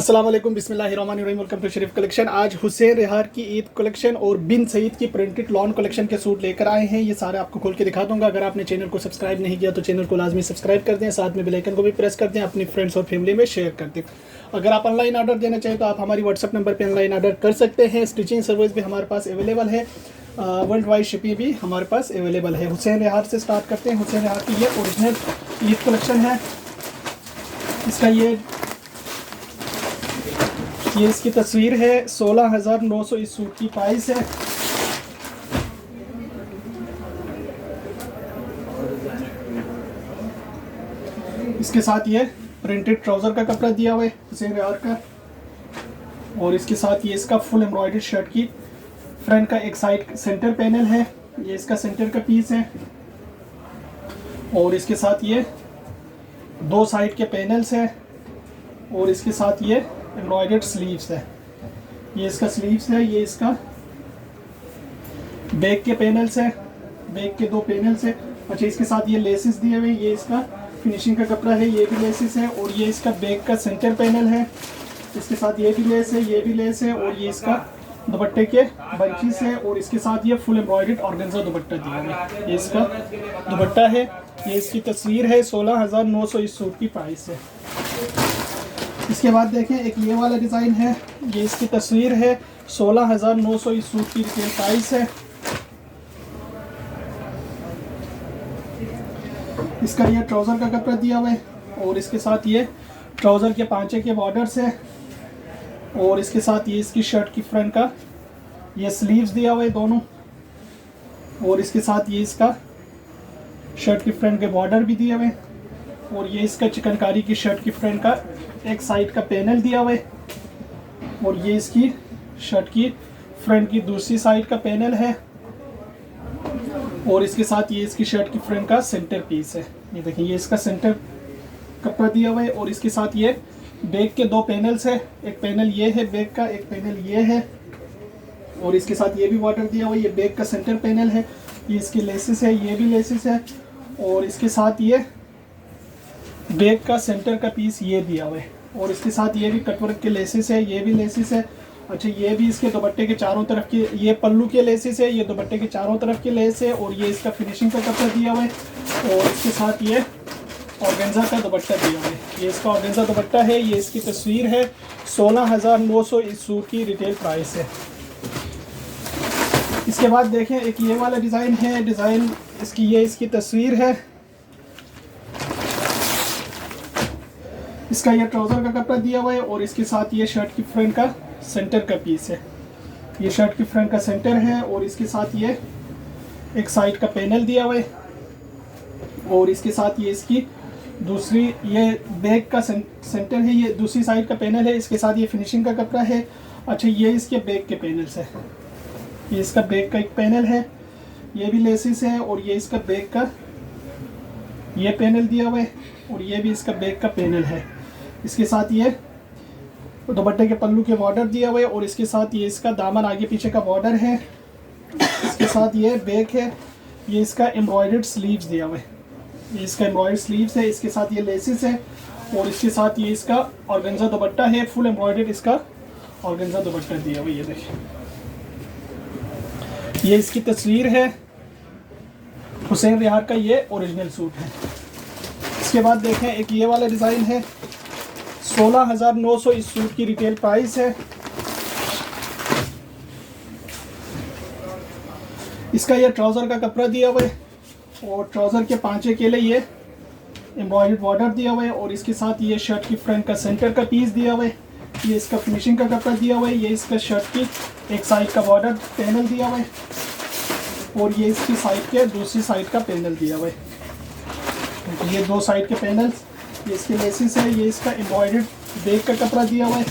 अस्सलाम वालेकुम बिस्मिल्लाहिर्रहमानिर्रहीम। Welcome to Sharif collection. आज हुसैन रेहार की ईद कलेक्शन और बिन सईद की प्रिंटेड लॉन कलेक्शन के सूट लेकर आए हैं। ये सारे आपको खोल के दिखा दूंगा। अगर आपने चैनल को सब्सक्राइब नहीं किया तो चैनल को लाजमी सब्सक्राइब कर दें, साथ में बेल आइकन को भी प्रेस कर दें, अपनी फ्रेंड्स और फैमिली में शेयर कर दें। अगर आप ऑनलाइन ऑर्डर देना चाहें तो आप हमारी व्हाट्सअप नंबर पर ऑनलाइन ऑर्डर कर सकते हैं। स्टिचिंग सर्विस भी हमारे पास अवेलेबल है, वर्ल्ड वाइड शिपिंग भी हमारे पास अवेलेबल है। हुसैन रेहार से स्टार्ट करते हैं। हुसैन रेहार की ये ओरिजिनल ईद कलेक्शन है। इसका ये इसकी तस्वीर है। 16,900 इस सूट की प्राइस है। इसके साथ ये प्रिंटेड ट्राउज़र का कपड़ा दिया हुआ है हुसैन रेहार का, और इसके साथ ये इसका फुल एम्ब्रॉयडर्ड शर्ट की फ्रंट का एक साइड सेंटर पैनल है। ये इसका सेंटर का पीस है, और इसके साथ ये दो साइड के पैनल्स हैं, और इसके साथ ये एम्ब्रॉयडर्ड स्लीव्स है। ये इसका स्लीव्स है, ये इसका बैक के पैनल्स है, बैक के दो पैनल्स है। अच्छा, इसके साथ ये लेसेस दिए हुए, ये इसका फिनिशिंग का कपड़ा है, ये भी लेसेस है, और ये इसका बैक का सेंटर पैनल है। इसके साथ ये भी लेस है, ये भी लेस है, और ये इसका दुपट्टे के बंचेस है, और इसके साथ ये फुल एम्ब्रॉयडर्ड ऑर्गेन्जा दुपट्टा दिया हुआ है। ये इसका दुपट्टा है। ये इसकी तस्वीर है। 16,900 इस सूट की प्राइस है। इसके बाद देखें, एक ये वाला डिज़ाइन है। ये इसकी तस्वीर है। 16,900 इस सूट की रिटेल प्राइस है। इसका ये ट्राउज़र का कपड़ा दिया हुआ है, और इसके साथ ये ट्राउज़र के पांचे के बॉर्डर्स है, और इसके साथ ये इसकी शर्ट की फ्रंट का ये स्लीव्स दिया हुआ है दोनों, और इसके साथ ये इसका शर्ट की फ्रंट के बॉर्डर भी दिए हुए हैं, और ये इसका चिकनकारी की शर्ट की फ्रंट का एक साइड का पैनल दिया हुआ है, और ये इसकी शर्ट की फ्रंट की दूसरी साइड का पैनल है, और इसके साथ ये इसकी शर्ट की फ्रंट का सेंटर पीस है। ये देखिए, ये इसका सेंटर कपड़ा दिया हुआ है, और इसके साथ ये बैक के दो पैनल्स है। एक पैनल ये है बैक का, एक पैनल ये है, और इसके साथ ये भी बॉर्डर दिया हुआ है। ये बैक का सेंटर पैनल है, ये इसकी लेसेस है, ये भी लेसेस है, और इसके साथ ये बैक का सेंटर का पीस ये दिया हुआ है, और इसके साथ ये भी कटवर्क के लेसेस है, ये भी लेसेस है। अच्छा, ये भी इसके दुपट्टे के चारों तरफ की, ये पल्लू के लेसेस है, ये दुपट्टे के चारों तरफ के लेस है, और ये इसका फिनिशिंग का कपड़ा दिया हुआ है, और इसके साथ ये ऑर्गेन्जा का दुपट्टा दिया हुआ है। ये इसका ऑर्गेन्जा दुपट्टा है। ये इसकी तस्वीर है। 16,900 इस सूट की रिटेल प्राइस है। इसके बाद देखें, एक ये वाला डिज़ाइन है। डिज़ाइन इसकी ये इसकी तस्वीर है। इसका ये ट्राउज़र का कपड़ा दिया हुआ है, और इसके साथ ये शर्ट की फ्रंट का सेंटर का पीस है। ये शर्ट की फ्रंट का सेंटर है, और इसके साथ ये एक साइड का पैनल दिया हुआ है, और इसके साथ ये इसकी दूसरी ये बैक का सेंटर है, ये दूसरी साइड का पैनल है। इसके साथ ये फिनिशिंग का कपड़ा है। अच्छा, ये इसके बैक के पैनल्स है। ये इसका बैक का एक पैनल है, ये भी लेसिस है, और ये इसका बैक का ये पैनल दिया हुआ है, और ये भी इसका बैक का पैनल है। इसके साथ ये दुपट्टे के पल्लू के बॉर्डर दिया हुआ है, और इसके साथ ये इसका दामन आगे पीछे का बॉर्डर है। इसके साथ ये बैक है। ये इसका एम्ब्रॉयडर्ड स्लीव्स दिया हुआ है। ये इसका एम्ब्रॉयडर्ड स्लीव्स है। इसके साथ ये लेसिस है, और इसके साथ ये इसका ऑर्गेन्जा दुपट्टा है। फुल एम्ब्रॉयडर्ड इसका ऑर्गेन्जा दुपट्टा दिया हुआ है। ये देखिए, ये इसकी तस्वीर है। हुसैन रेहार का ये ओरिजिनल सूट है। इसके बाद देखें, एक ये वाला डिज़ाइन है। 16,900 इस सूट की रिटेल प्राइस है। इसका ये ट्राउज़र का कपड़ा दिया हुआ है, और ट्राउज़र के पांचे के लिए ये एम्ब्रॉयडर्ड बॉर्डर दिया हुआ है, और इसके साथ ये शर्ट की फ्रंट का सेंटर का पीस दिया हुआ है। ये इसका फिनिशिंग का कपड़ा दिया हुआ है। ये इसका शर्ट की एक साइड का बॉर्डर पैनल दिया हुआ है, और ये इसकी साइड के दूसरी साइड का पैनल दिया हुआ है। ये दो साइड के पैनल्स, ये इसके लेसिस है। ये इसका एम्ब्रॉयडर्ड बैक का कपड़ा दिया हुआ है।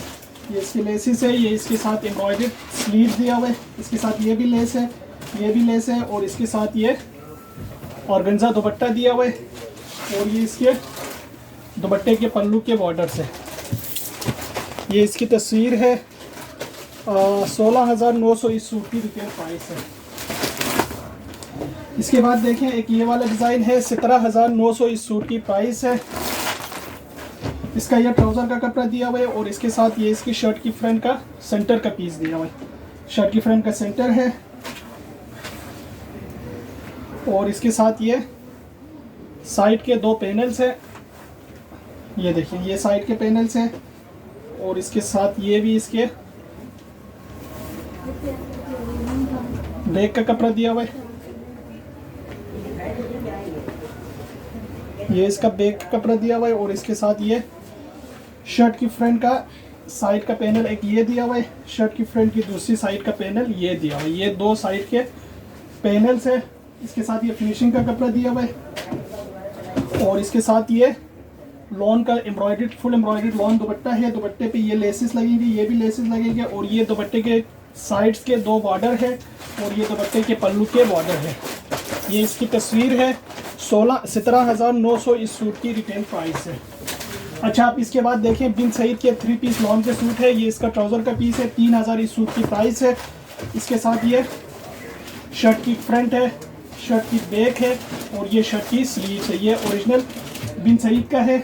ये इसके लेसिस है। ये इसके साथ एम्ब्रॉयडर्ड स्लीव दिया हुआ है। इसके साथ ये भी लेस है, ये भी लेस है, और इसके साथ ये ऑर्गेन्जा दुपट्टा दिया हुआ है, और ये इसके दुपट्टे के पल्लू के बॉर्डर्स है। ये इसकी तस्वीर है। 16,900 इस सूट की रिटेल प्राइस है। इसके बाद देखें, एक ये वाला डिज़ाइन है। 17,900 इस सूट की प्राइस है। इसका ये ट्राउज़र का कपड़ा दिया हुआ है और इसके साथ ये इसकी शर्ट की फ्रंट का सेंटर का पीस दिया हुआ है। शर्ट की फ्रंट का सेंटर है और इसके साथ ये साइड के 2 पैनल्स है। ये देखिए ये साइड के पैनल्स हैं और इसके साथ ये भी इसके बैक का कपड़ा दिया हुआ है। ये इसका बैक का कपड़ा दिया हुआ है और इसके साथ ये शर्ट की फ्रंट का साइड का पैनल एक ये दिया हुआ है। शर्ट की फ्रंट की दूसरी साइड का पैनल ये दिया हुआ है। ये 2 साइड के पैनल्स है। इसके साथ ये फिनिशिंग का कपड़ा दिया हुआ है और इसके साथ ये लॉन का एम्ब्रॉयडर्ड फुल एम्ब्रॉयडर्ड लॉन दुपट्टा है। दुपट्टे पे ये लेसेस लगेंगे, ये भी लेसेस लगेंगे और ये दुपट्टे के साइड्स के 2 बॉर्डर है और ये दुपट्टे के पल्लू के बॉर्डर है। ये इसकी तस्वीर है। 17,900 इस सूट की रिटेल प्राइस है। अच्छा, आप इसके बाद देखें बिन सईद के 3 पीस लॉन के सूट है। ये इसका ट्राउज़र का पीस है। 3,000 इस सूट की प्राइस है। इसके साथ ये शर्ट की फ्रंट है, शर्ट की बैक है और ये शर्ट की स्लीव है। ये ओरिजिनल बिन सईद का है।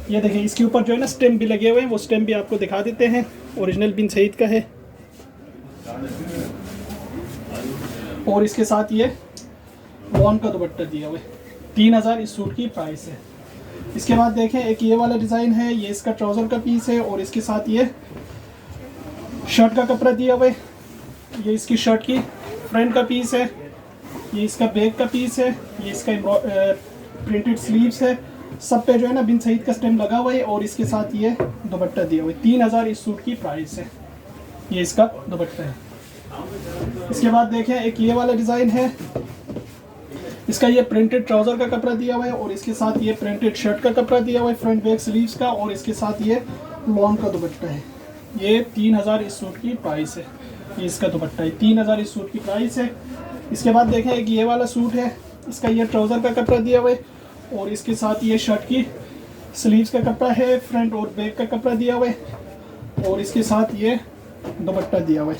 ये देखिए इसके ऊपर जो है ना स्टेम भी लगे हुए हैं, वो स्टेम भी आपको दिखा देते हैं। ओरिजिनल बिन सईद का है और इसके साथ ये लॉन का दुपट्टा दिया हुआ है। 3,000 इस सूट की प्राइस है। इसके बाद देखें एक ये वाला डिज़ाइन है। ये इसका ट्राउज़र का पीस है और इसके साथ ये शर्ट का कपड़ा दिया हुआ है। ये इसकी शर्ट की फ्रंट का पीस है। ये इसका बैक का पीस है। ये इसका प्रिंटेड स्लीव्स है। सब पे जो है ना बिन सईद का स्टेम लगा हुआ है और इसके साथ ये दुपट्टा दिया हुआ है। 3,000 इस सूट की प्राइस है। ये इसका दुपट्टा है। इसके बाद देखें एक ये वाला डिज़ाइन है। इसका ये प्रिंटेड ट्राउज़र का कपड़ा दिया हुआ है और इसके साथ ये प्रिंटेड शर्ट का कपड़ा दिया हुआ है फ्रंट बैक स्लीव्स का और इसके साथ ये लॉन का दुपट्टा है। ये 3,000 इस सूट की प्राइस है। ये इसका दुपट्टा है। 3,000 इस सूट की प्राइस है। इसके बाद देखें एक ये वाला सूट है। इसका ये ट्राउज़र का कपड़ा दिया हुआ है और इसके साथ ये शर्ट की स्लीव्स का कपड़ा है, फ्रंट और बैक का कपड़ा दिया हुआ है और इसके साथ ये दुपट्टा दिया हुआ है।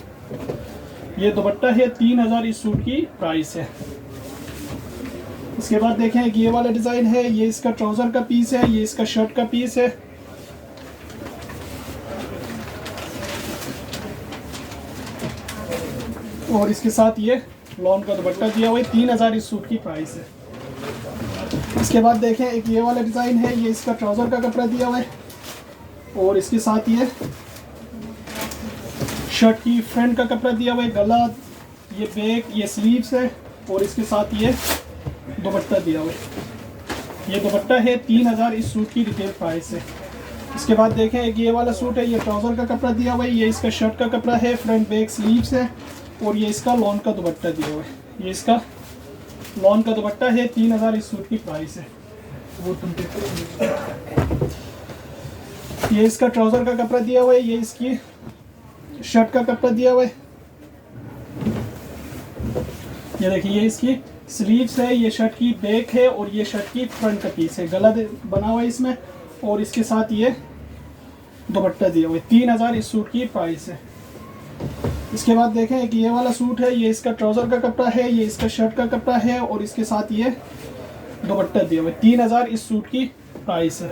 ये दुपट्टा है। 3,000 इस सूट की प्राइस है। इसके बाद देखें एक ये वाला डिज़ाइन है। ये इसका ट्राउज़र का पीस है। ये इसका शर्ट का पीस है और इसके साथ ये लॉन का दुपट्टा दिया हुआ है। 3,000 इस सूट की प्राइस है। इसके बाद देखें एक ये वाला डिज़ाइन है। ये इसका ट्राउज़र का कपड़ा दिया हुआ है और इसके साथ ये शर्ट की फ्रंट का कपड़ा दिया हुआ है। गला, ये बैक, ये स्लीव्स है और इसके साथ ये दुपट्टा दिया हुआ है। ये दुपट्टा है। 3,000 इस सूट की रिटेल प्राइस है। इसके बाद देखें एक ये वाला सूट है। ये ट्राउज़र का कपड़ा दिया हुआ है। ये इसका शर्ट का कपड़ा है, फ्रंट बैक स्लीव्स है और ये इसका लॉन का दुपट्टा दिया हुआ है। ये इसका लॉन का दुपट्टा है। 3,000 इस सूट की प्राइस है। ये इसका ट्राउज़र का कपड़ा दिया हुआ है। ये इसकी शर्ट का कपड़ा दिया हुआ है। ये देखिए ये इसकी स्लीव्स है। ये शर्ट की बैक है और ये शर्ट की फ्रंट का पीस है। गला बना हुआ है इसमें और इसके साथ ये दुपट्टा दिया हुआ है। 3,000 इस सूट की प्राइस है। इसके बाद देखें एक ये वाला सूट है। ये इसका ट्राउज़र का कपड़ा है। ये इसका शर्ट का कपड़ा है और इसके साथ ये दुपट्टा दिया हुआ है। 3,000 इस सूट की प्राइस है।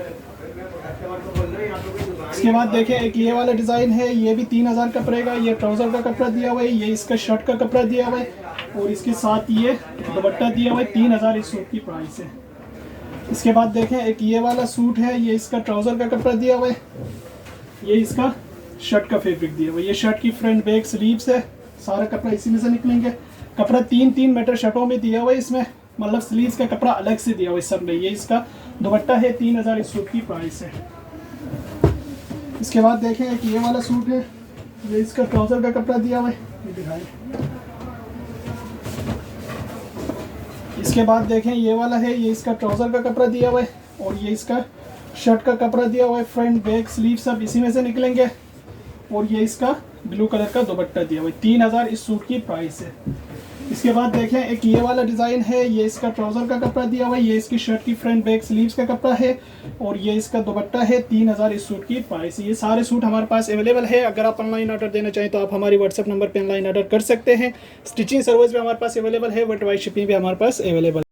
इसके बाद देखें एक ये वाला डिज़ाइन है। ये भी 3,000 का पड़ेगा। ये ट्राउज़र का कपड़ा दिया हुआ है। ये इसका शर्ट का कपड़ा दिया हुआ है और इसके साथ ये दुपट्टा दिया हुआ है। 3,000 इस सूट की प्राइस है। इसके बाद देखें एक ये वाला सूट है। ये इसका ट्राउज़र का कपड़ा दिया हुआ है। ये इसका शर्ट का फैब्रिक दिया हुआ है। ये शर्ट की फ्रंट बैक स्लीव्स है। सारा कपड़ा इसी में से निकलेंगे। कपड़ा 3-3 मीटर शर्टों में दिया हुआ है। इसमें मतलब स्लीव्स का कपड़ा अलग से दिया हुआ है सब में। ये इसका दुपट्टा है। 3,000 इस सूट की प्राइस है। इसके बाद देखें एक ये वाला सूट है। ये इसका ट्राउज़र का कपड़ा दिया हुआ है। ये दिखाएं। इसके बाद देखें ये वाला है। ये इसका ट्राउज़र का कपड़ा दिया हुआ है और ये इसका शर्ट का कपड़ा दिया हुआ है। फ्रंट बैक स्लीव सब इसी में से निकलेंगे और ये इसका ब्लू कलर का दुपट्टा दिया हुआ है। 3,000 इस सूट की प्राइस है। इसके बाद देखें एक ये वाला डिज़ाइन है। ये इसका ट्राउज़र का कपड़ा दिया हुआ है। ये इसकी शर्ट की फ्रंट बैक स्लीव्स का कपड़ा है और ये इसका दुपट्टा है। 3,000 इस सूट की प्राइस है। ये सारे सूट हमारे पास अवेलेबल है। अगर आप ऑनलाइन ऑर्डर देना चाहें तो आप हमारी व्हाट्सएप नंबर पर ऑनलाइन ऑर्डर कर सकते हैं। स्टिचिंग सर्विस भी हमारे पास अवेलेबल है। वर्ल्ड वाइड शिपिंग भी हमारे पास अवेलेबल